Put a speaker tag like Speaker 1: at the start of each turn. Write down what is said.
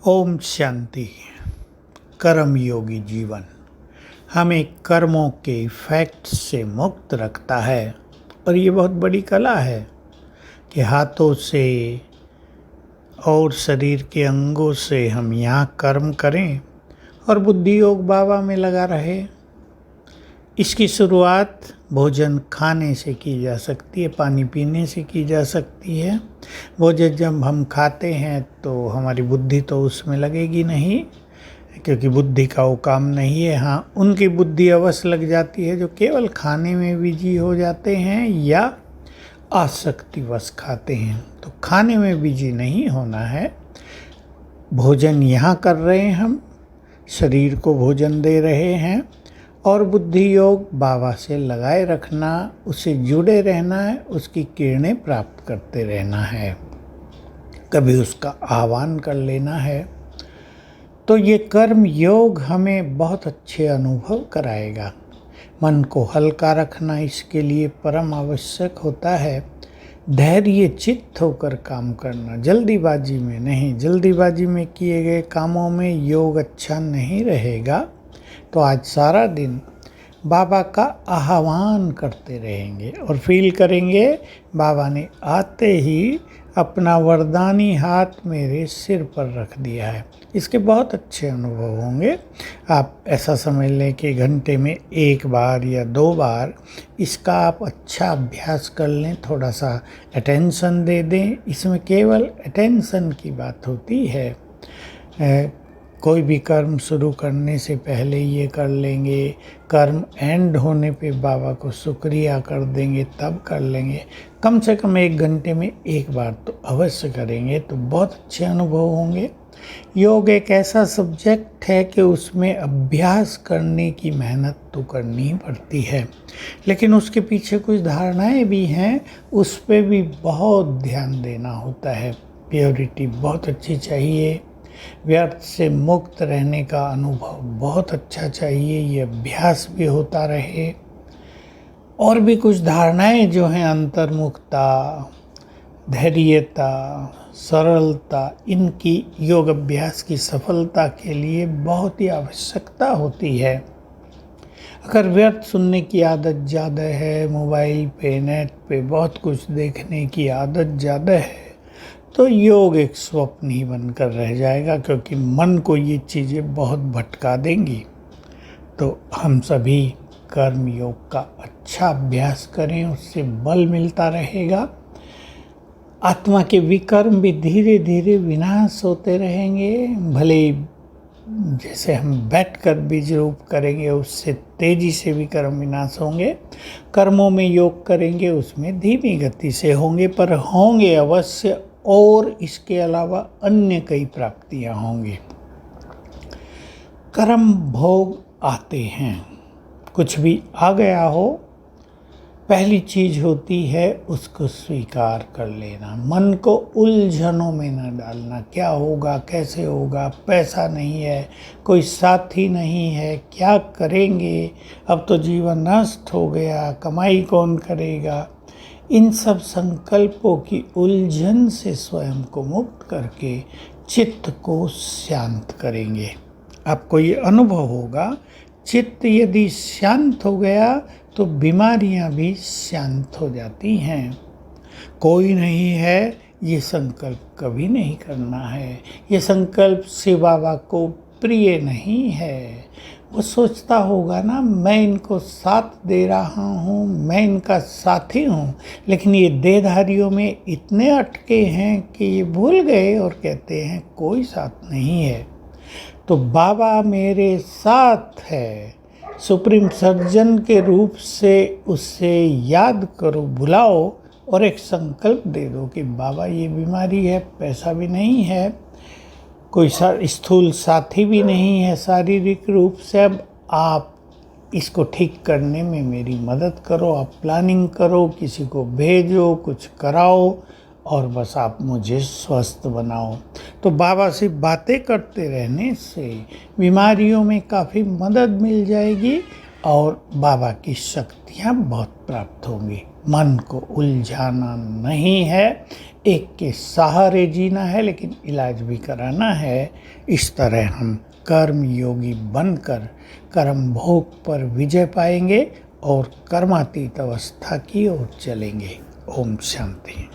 Speaker 1: ओम शांति। कर्म योगी जीवन हमें कर्मों के इफेक्ट से मुक्त रखता है और ये बहुत बड़ी कला है कि हाथों से और शरीर के अंगों से हम यहाँ कर्म करें और बुद्धि योग बाबा में लगा रहे। इसकी शुरुआत भोजन खाने से की जा सकती है, पानी पीने से की जा सकती है। भोजन जब हम खाते हैं तो हमारी बुद्धि तो उसमें लगेगी नहीं, क्योंकि बुद्धि का वो काम नहीं है। हाँ, उनकी बुद्धि अवश्य लग जाती है जो केवल खाने में बिजी हो जाते हैं या आसक्तिवश खाते हैं। तो खाने में बिजी नहीं होना है। भोजन यहाँ कर रहे हैं, हम शरीर को भोजन दे रहे हैं और बुद्धि योग बाबा से लगाए रखना, उससे जुड़े रहना है, उसकी किरणें प्राप्त करते रहना है, कभी उसका आह्वान कर लेना है। तो ये कर्म योग हमें बहुत अच्छे अनुभव कराएगा। मन को हल्का रखना इसके लिए परम आवश्यक होता है। धैर्य चित्त होकर काम करना, जल्दीबाजी में नहीं। जल्दीबाजी में किए गए कामों में योग अच्छा नहीं रहेगा। तो आज सारा दिन बाबा का आह्वान करते रहेंगे और फील करेंगे बाबा ने आते ही अपना वरदानी हाथ मेरे सिर पर रख दिया है। इसके बहुत अच्छे अनुभव होंगे। आप ऐसा समझ लें कि घंटे में एक बार या दो बार इसका आप अच्छा अभ्यास कर लें, थोड़ा सा अटेंशन दे दें। इसमें केवल अटेंशन की बात होती है। कोई भी कर्म शुरू करने से पहले ये कर लेंगे, कर्म एंड होने पे बाबा को शुक्रिया कर देंगे, तब कर लेंगे। कम से कम एक घंटे में एक बार तो अवश्य करेंगे तो बहुत अच्छे अनुभव होंगे। योग एक ऐसा सब्जेक्ट है कि उसमें अभ्यास करने की मेहनत तो करनी ही पड़ती है, लेकिन उसके पीछे कुछ धारणाएं भी हैं, उस पर भी बहुत ध्यान देना होता है। प्योरिटी बहुत अच्छी चाहिए, व्यर्थ से मुक्त रहने का अनुभव बहुत अच्छा चाहिए, ये अभ्यास भी होता रहे। और भी कुछ धारणाएं जो हैं, अंतर्मुखता, धैर्यता, सरलता, इनकी योग अभ्यास की सफलता के लिए बहुत ही आवश्यकता होती है। अगर व्यर्थ सुनने की आदत ज़्यादा है, मोबाइल पे नेट पे बहुत कुछ देखने की आदत ज़्यादा है, तो योग एक स्वप्न ही बनकर रह जाएगा, क्योंकि मन को ये चीज़ें बहुत भटका देंगी। तो हम सभी कर्म योग का अच्छा अभ्यास करें, उससे बल मिलता रहेगा। आत्मा के विकर्म भी धीरे धीरे विनाश होते रहेंगे। भले जैसे हम बैठकर बीज रूप करेंगे, उससे तेजी से विकर्म विनाश होंगे। कर्मों में योग करेंगे, उसमें धीमी गति से होंगे, पर होंगे अवश्य। और इसके अलावा अन्य कई प्राप्तियां होंगी। कर्म भोग आते हैं, कुछ भी आ गया हो, पहली चीज होती है उसको स्वीकार कर लेना। मन को उलझनों में न डालना। क्या होगा, कैसे होगा, पैसा नहीं है, कोई साथी नहीं है, क्या करेंगे, अब तो जीवन नष्ट हो गया, कमाई कौन करेगा। इन सब संकल्पों की उलझन से स्वयं को मुक्त करके चित्त को शांत करेंगे। आपको ये अनुभव होगा, चित्त यदि शांत हो गया तो बीमारियां भी शांत हो जाती हैं। कोई नहीं है, ये संकल्प कभी नहीं करना है। ये संकल्प शिव बाबा को प्रिय नहीं है। वो सोचता होगा ना, मैं इनको साथ दे रहा हूँ, मैं इनका साथी हूँ, लेकिन ये देहधारियों में इतने अटके हैं कि ये भूल गए और कहते हैं कोई साथ नहीं है। तो बाबा मेरे साथ है। सुप्रीम सर्जन के रूप से उससे याद करो, बुलाओ और एक संकल्प दे दो कि बाबा ये बीमारी है, पैसा भी नहीं है, कोई स्थूल साथी भी नहीं है शारीरिक रूप से, अब आप इसको ठीक करने में मेरी मदद करो। आप प्लानिंग करो, किसी को भेजो, कुछ कराओ और बस आप मुझे स्वस्थ बनाओ। तो बाबा से बातें करते रहने से बीमारियों में काफ़ी मदद मिल जाएगी और बाबा की शक्तियाँ बहुत प्राप्त होंगी। मन को उलझाना नहीं है, एक के सहारे जीना है लेकिन इलाज भी कराना है। इस तरह हम कर्म योगी बनकर कर्म भोग पर विजय पाएंगे और कर्मातीत अवस्था की ओर चलेंगे। ओम शांति।